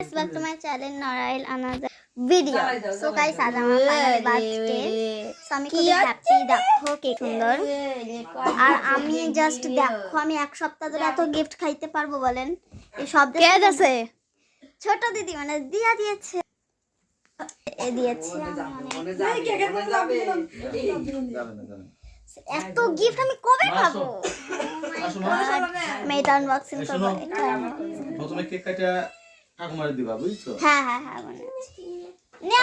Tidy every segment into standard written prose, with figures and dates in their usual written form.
Back to my channel Norail another video. So guys, आज আমার finally birthday. So আমি খুব হ্যাপি। দেখো কি সুন্দর। আর আমি জাস্ট দেখো আমি এক সপ্তাহ ধরে এত গিফট খাইতে পারবো বলেন? এই সব কে দিয়েছে? ছোট দিদি মানে দিয়া দিয়েছে। এ দিয়েছে এত গিফট আমি কবে পাবো? আমি এটা আনবক্সিং করব। প্রথমে কেক কাটা ঠাকুমার দিবা বুঝছো? হ্যাঁ হ্যাঁ হ্যাঁ মনে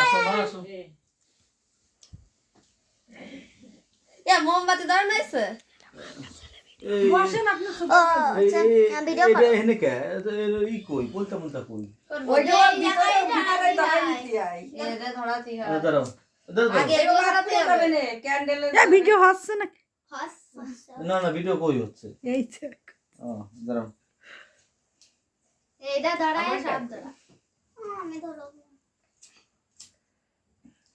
আছে। আসো মোমবাতি ধরে নাইছে বসেন আপনি ও আচ্ছা ভিডিও করো এনে কে ই কই বলতা বলতা কই ওইটা ভিতরে ধরে নিতে আই এটা ধরাতি হয় দাঁড়াও আগে এগুলো ধরাতে হবে না ক্যান্ডেল এই ভিডিও হচ্ছে না না না ভিডিও কই হচ্ছে এই তো ও দাঁড়াও এইটা ধরায় সব ধরা আমি ধরব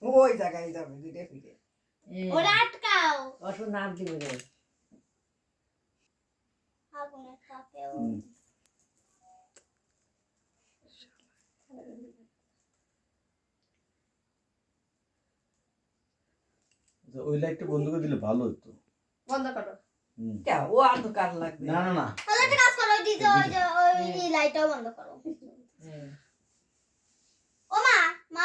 ওই জায়গায় যাবে দুইটা ফিরে ওরা আটকাও অসু নাম দিবে রে আগুনের তাপেও ওই লাইটটা বন্ধ করে দিলে ভালো হতো বন্ধ করো কে ও অন্ধকার লাগবে না না না তাহলে একটা কাজ করো দিদি ওই লাইটটাও বন্ধ করো ও মা মা